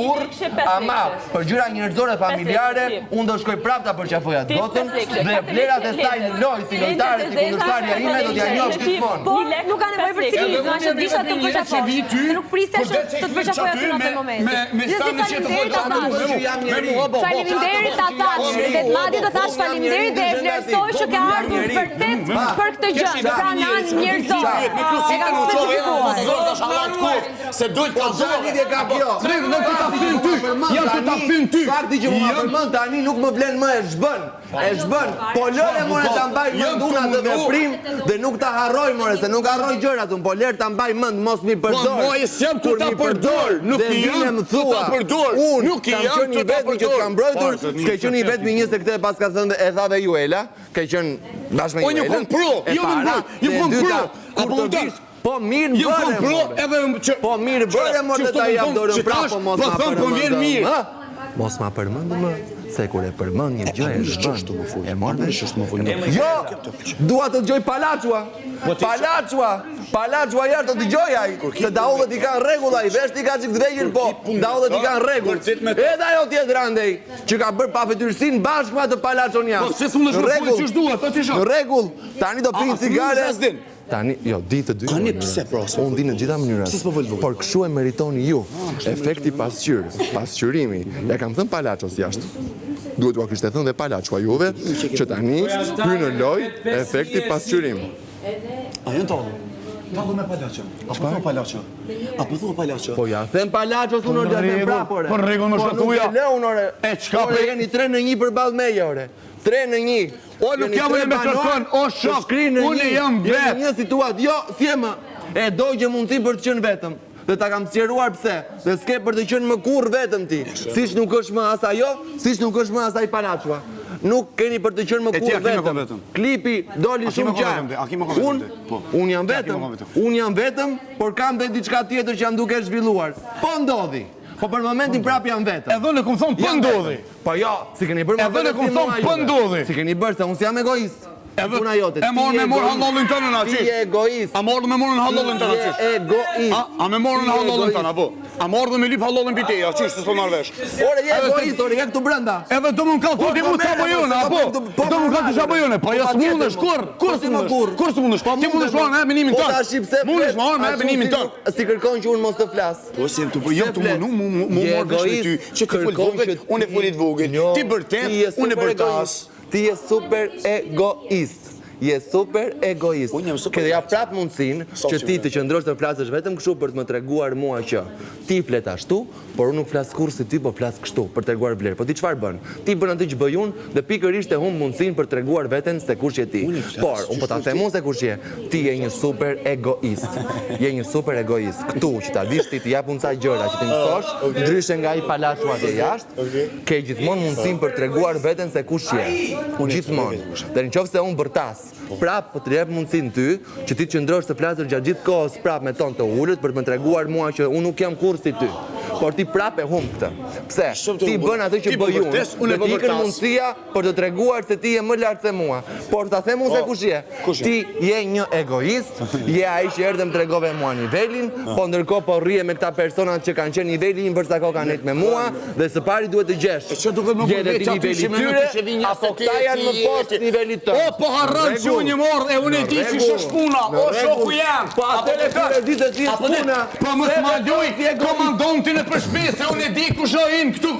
kurrë, ama për gjëra njerëzore familjare, unë do shkoj prapë ta përqafoj atë gocën dhe vlerat e saj në lojë si lojtare si kundërshtarja ime do t'ja njohësh gjithmonë. Nuk ka nevojë për ciklizëm, është disha të përqafoj. Nuk prisja të përqafoj aty në atë moment. Me stanë që të faleminderit ta thash, dhe madje do thash faleminderit dhe e vlerësoj që ka ardhur vërtet për këtë gjë, pra në anë njerëzore. Se dojtë ka zërë lidhje ka kjo. Nuk të ta fyn ty. Jam të ta fyn ty. Fakti që më përmend tani nuk më vlen më e zhbën. E zhbën. Po lëre more ta mbaj mend unë atë veprim dhe nuk ta harroj more se nuk harroj gjërat unë, po lër ta mbaj mend mos mi përdor. Po moj jam të ta përdor. Nuk jam të ta përdor. Nuk jam të ta përdor. Që ka mbrojtur, s'ke qenë i vetmi një se këtë pas ka thënë e tha dhe Juela, ke qenë bashkë me Juela. Unë jam pro, apo po mirë bëre. Po mirë bëre më të ta jap dorën prapë, mos ma përmend. Mos ma përmend më, se kur e përmend një gjë e zhbën. E morë jo, dua të dëgjoj Palaçua jarë të dëgjoj ai. Se daullet i kanë rregull ai, vesh ti ka çik të vegjël po. Daullet i kanë rregull. Edhe ajo tjetër andej, që ka bërë pa fytyrsinë bashkë me atë Palaçon jam. Po se s'mundesh të folësh ç'është dua, thotë ti shoh. Në rregull, tani do pin cigare. Tani, jo, di të dy. Tani pse pra? Unë di në gjitha mënyrat. Por kështu e meritoni ju. Efekti pasqyrimi. Ja kam thënë Palaços jashtë. Duhet ua kishte thënë dhe Palaçua juve, që tani hyn në lojë efekti pasqyrim. A janë tonë? Tallu me Palaço. Apo thua Palaço? Po ja, them Palaços unë do të them prapore. Po rregull më shkatuja. Po nuk e e çka po jeni 3-1 përballë meje ore. 3-1. O nuk jam me kërkon, o shok. Unë jam vet. Një situatë, jo, thjema. E dojgje mundësi për të qenë vetëm. Dhe ta kam sqaruar pse. Dhe s'ke për të qenë më kurrë vetëm ti. Siç nuk është më as ajo, siç nuk është më as ai Palaçua. Nuk keni për të qenë më kurrë vetëm. Klipi doli shumë qartë. Unë jam vetëm, por kam dhe diçka tjetër që jam duke zhvilluar. Po ndodhi. Po për momentin prap jam vetëm. Edhe në kum thon po ndodhi. Po jo, si keni bërë më edhe në kum thon po ndodhi. Si keni bërë se unë jam egoist. Puna jote. E morë me morë hallollin tënë në aqis. Ti je egoist. A morë me morë në hallollin tënë aqis. Ti je egoist. A me morë në hallollin tënë, apo? A morë dhe me lip hallollin për te, aqis të s'po marrë vesh. Ore, je egoist, ore, je këtu brenda. Edhe do më n'kallë të ti mu të shabojone, apo? Do më n'kallë të shabojone, pa jas mundesh, kur s'mundesh? Ti mundesh marrë me ebenimin tënë. Mundesh marrë me ebenimin tënë. Si kërkon që unë mos të flas. Po si të jam të mu morë vesh me ty, që ti fol vogël, unë e folit vogël. Ti bërtet, unë e bërtas. Ti je super egoist. Je super egoist. Këtë ja prap mundësin që ti të qëndrosh të flasësh vetëm kështu për të më treguar mua që ti flet ashtu, por unë nuk flas kurrë si ti, po flas kështu për treguar vlerë. Po ti çfarë bën? Ti bën atë që bëj unë dhe pikërisht e humb mundësinë për treguar veten se kush je ti. Por unë po ta them unë se kush je. Ti je një super egoist. Je një super egoist. Ktu që ta dish ti të jap unë ca gjëra që ti mësosh, ndryshe nga ai Palaçu atje jashtë, ke gjithmonë mundësinë për treguar veten se kush je. Gjithmonë. Dhe nëse unë bërtas prap po të jap mundësinë ty që ti të qëndrosh të flasësh gjatë gjithë kohës prap me ton të ulët për të më treguar mua që unë nuk jam kurrë si ty. Por ti prap e humb këtë. Pse? Ti bën atë që bëj unë. Dhe ti ke mundësia për të treguar se ti je më lart se mua. Por ta them unë se kush je. Ti je një egoist, je ai që erdhe më tregove mua nivelin, po ndërkohë po rrihe me këta persona që kanë qenë niveli im për sa kohë kanë ecë me mua dhe së pari duhet të gjesh. Je në niveli tyre apo këta janë më poshtë nivelit tënd. O po harron që unë morr e unë e di që është puna. O shoku jam. Po atë e di se ti je puna. Po mos ma luaj komandontin e për shpesë, se unë e di kush o im këtu.